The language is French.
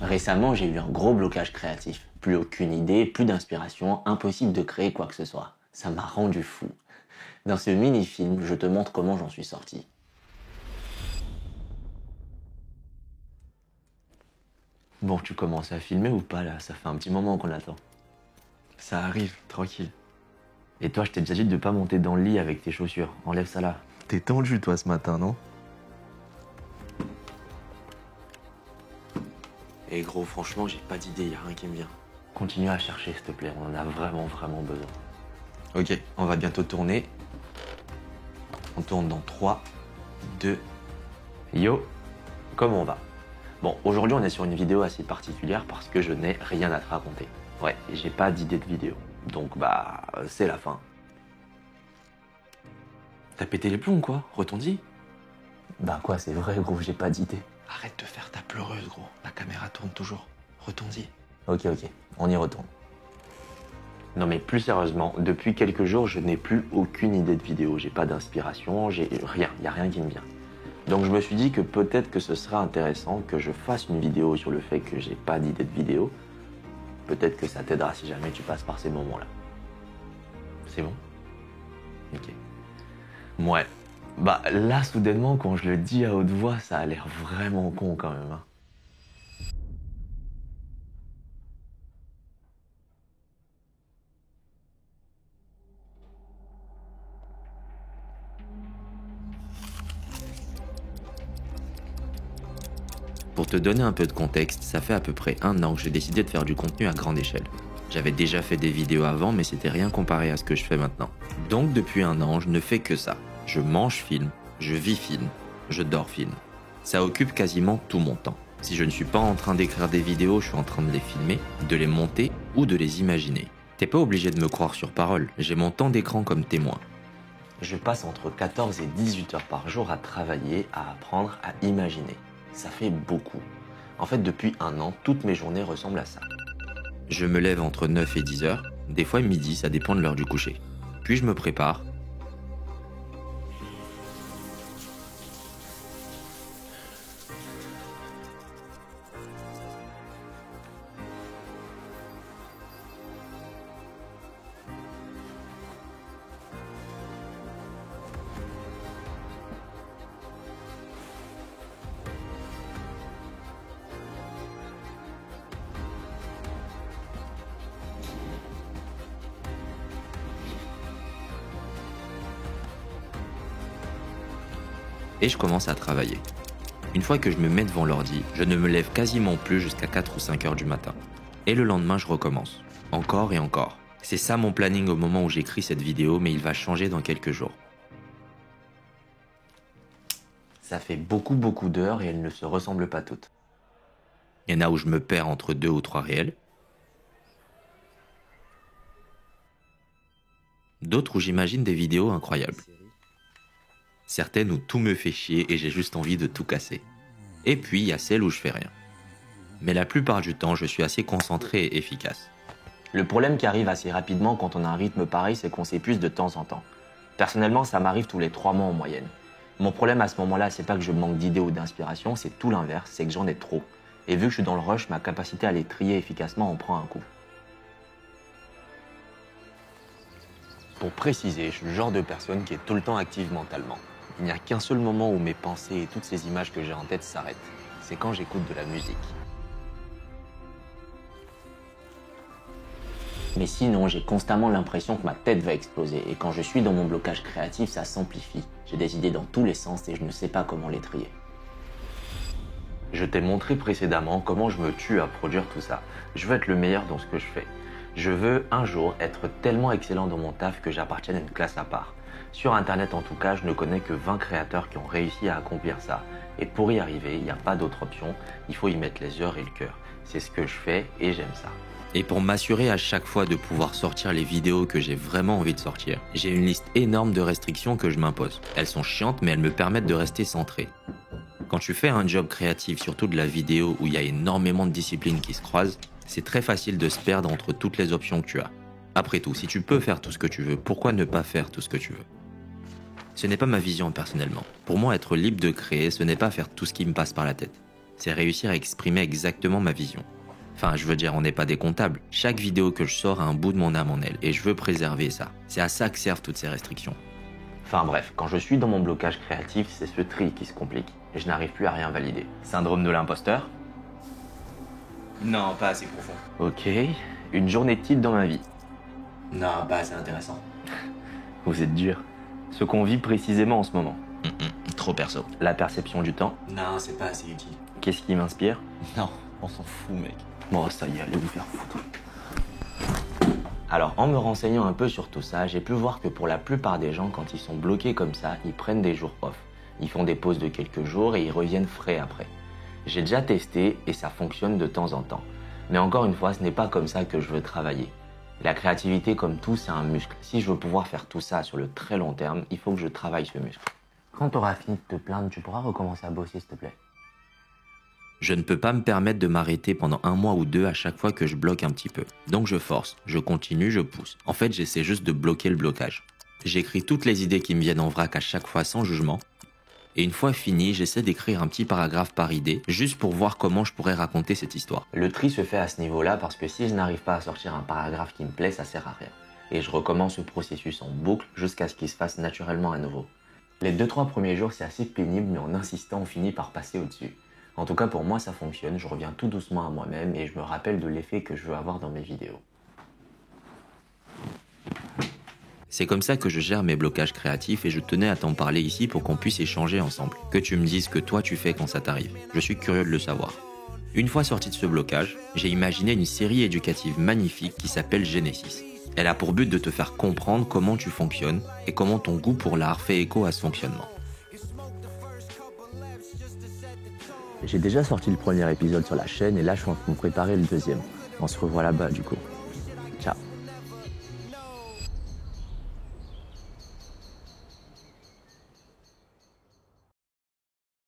Récemment, j'ai eu un gros blocage créatif. Plus aucune idée, plus d'inspiration, impossible de créer quoi que ce soit. Ça m'a rendu fou. Dans ce mini-film, je te montre comment j'en suis sorti. Bon, tu commences à filmer ou pas là? Ça fait un petit moment qu'on attend. Ça arrive, tranquille. Et toi, je t'ai déjà dit de pas monter dans le lit avec tes chaussures. Enlève ça là. T'es tendu toi ce matin, non? Et gros, franchement, j'ai pas d'idée, y a rien qui me vient. Continue à chercher, s'il te plaît, on en a vraiment besoin. Ok, on va bientôt tourner. On tourne dans 3, 2... Yo, comment on va? Bon, aujourd'hui, on est sur une vidéo assez particulière parce que je n'ai rien à te raconter. Ouais, j'ai pas d'idée de vidéo. Donc, bah, c'est la fin. T'as pété les plombs, quoi? Retourne-y. Bah quoi, c'est vrai, gros, j'ai pas d'idée. Arrête de faire ta pleureuse, gros. La caméra tourne toujours. Retourne-y. Ok, on y retourne. Non mais plus sérieusement, depuis quelques jours, je n'ai plus aucune idée de vidéo. J'ai pas d'inspiration, j'ai rien, y a rien qui me vient. Donc je me suis dit que peut-être que ce serait intéressant que je fasse une vidéo sur le fait que j'ai pas d'idée de vidéo. Peut-être que ça t'aidera si jamais tu passes par ces moments-là. C'est bon? Ok. Ouais. Bah là, soudainement, quand je le dis à haute voix, ça a l'air vraiment con quand même. Hein. Pour te donner un peu de contexte, ça fait à peu près 1 an que j'ai décidé de faire du contenu à grande échelle. J'avais déjà fait des vidéos avant, mais c'était rien comparé à ce que je fais maintenant. Donc depuis 1 an, je ne fais que ça. Je mange film, je vis film, je dors film. Ça occupe quasiment tout mon temps. Si je ne suis pas en train d'écrire des vidéos, je suis en train de les filmer, de les monter ou de les imaginer. T'es pas obligé de me croire sur parole, j'ai mon temps d'écran comme témoin. Je passe entre 14 et 18 heures par jour à travailler, à apprendre, à imaginer. Ça fait beaucoup. En fait, depuis 1 an, toutes mes journées ressemblent à ça. Je me lève entre 9 et 10 heures, des fois midi, ça dépend de l'heure du coucher. Puis je me prépare. Et je commence à travailler. Une fois que je me mets devant l'ordi, je ne me lève quasiment plus jusqu'à 4 ou 5 heures du matin. Et le lendemain, je recommence. Encore et encore. C'est ça mon planning au moment où j'écris cette vidéo, mais il va changer dans quelques jours. Ça fait beaucoup d'heures et elles ne se ressemblent pas toutes. Il y en a où je me perds entre 2 ou 3 réels. D'autres où j'imagine des vidéos incroyables. Certaines où tout me fait chier et j'ai juste envie de tout casser. Et puis il y a celles où je fais rien. Mais la plupart du temps, je suis assez concentré et efficace. Le problème qui arrive assez rapidement quand on a un rythme pareil, c'est qu'on s'épuise de temps en temps. Personnellement, ça m'arrive tous les 3 mois en moyenne. Mon problème à ce moment-là, c'est pas que je manque d'idées ou d'inspiration, c'est tout l'inverse, c'est que j'en ai trop. Et vu que je suis dans le rush, ma capacité à les trier efficacement en prend un coup. Pour préciser, je suis le genre de personne qui est tout le temps active mentalement. Il n'y a qu'un seul moment où mes pensées et toutes ces images que j'ai en tête s'arrêtent. C'est quand j'écoute de la musique. Mais sinon, j'ai constamment l'impression que ma tête va exploser. Et quand je suis dans mon blocage créatif, ça s'amplifie. J'ai des idées dans tous les sens et je ne sais pas comment les trier. Je t'ai montré précédemment comment je me tue à produire tout ça. Je veux être le meilleur dans ce que je fais. Je veux un jour être tellement excellent dans mon taf que j'appartienne à une classe à part. Sur internet en tout cas, je ne connais que 20 créateurs qui ont réussi à accomplir ça. Et pour y arriver, il n'y a pas d'autre option, il faut y mettre les heures et le cœur. C'est ce que je fais et j'aime ça. Et pour m'assurer à chaque fois de pouvoir sortir les vidéos que j'ai vraiment envie de sortir, j'ai une liste énorme de restrictions que je m'impose. Elles sont chiantes mais elles me permettent de rester centré. Quand tu fais un job créatif, surtout de la vidéo où il y a énormément de disciplines qui se croisent, c'est très facile de se perdre entre toutes les options que tu as. Après tout, si tu peux faire tout ce que tu veux, pourquoi ne pas faire tout ce que tu veux? Ce n'est pas ma vision personnellement. Pour moi, être libre de créer, ce n'est pas faire tout ce qui me passe par la tête. c'est réussir à exprimer exactement ma vision. Enfin, je veux dire, on n'est pas des comptables. Chaque vidéo que je sors a un bout de mon âme en elle, et je veux préserver ça. C'est à ça que servent toutes ces restrictions. Enfin bref, quand je suis dans mon blocage créatif, c'est ce tri qui se complique, et je n'arrive plus à rien valider. Syndrome de l'imposteur? Non, pas assez profond. Ok, une journée type dans ma vie. Non, pas assez intéressant. Vous êtes dur. Ce qu'on vit précisément en ce moment. Trop perso. La perception du temps. Non, c'est pas assez utile. Qu'est-ce qui m'inspire? Non, on s'en fout, mec. Bon, ça y est, allez vous faire foutre. Alors, en me renseignant un peu sur tout ça, j'ai pu voir que pour la plupart des gens, quand ils sont bloqués comme ça, ils prennent des jours off. Ils font des pauses de quelques jours et ils reviennent frais après. J'ai déjà testé et ça fonctionne de temps en temps. Mais encore une fois, ce n'est pas comme ça que je veux travailler. La créativité, comme tout, c'est un muscle. Si je veux pouvoir faire tout ça sur le très long terme, il faut que je travaille ce muscle. Quand tu auras fini de te plaindre, tu pourras recommencer à bosser, s'il te plaît. Je ne peux pas me permettre de m'arrêter pendant 1 mois ou 2 à chaque fois que je bloque un petit peu. Donc je force, je continue, je pousse. En fait, j'essaie juste de bloquer le blocage. J'écris toutes les idées qui me viennent en vrac à chaque fois sans jugement. Et une fois fini, j'essaie d'écrire un petit paragraphe par idée, juste pour voir comment je pourrais raconter cette histoire. Le tri se fait à ce niveau-là parce que si je n'arrive pas à sortir un paragraphe qui me plaît, ça sert à rien. Et je recommence ce processus en boucle jusqu'à ce qu'il se fasse naturellement à nouveau. Les 2-3 premiers jours, c'est assez pénible, mais en insistant, on finit par passer au-dessus. En tout cas, pour moi, ça fonctionne, je reviens tout doucement à moi-même et je me rappelle de l'effet que je veux avoir dans mes vidéos. C'est comme ça que je gère mes blocages créatifs et je tenais à t'en parler ici pour qu'on puisse échanger ensemble. Que tu me dises ce que toi tu fais quand ça t'arrive. Je suis curieux de le savoir. Une fois sorti de ce blocage, j'ai imaginé une série éducative magnifique qui s'appelle Genesis. Elle a pour but de te faire comprendre comment tu fonctionnes et comment ton goût pour l'art fait écho à ce fonctionnement. J'ai déjà sorti le premier épisode sur la chaîne et là je suis en train de préparer le deuxième. On se revoit là-bas du coup.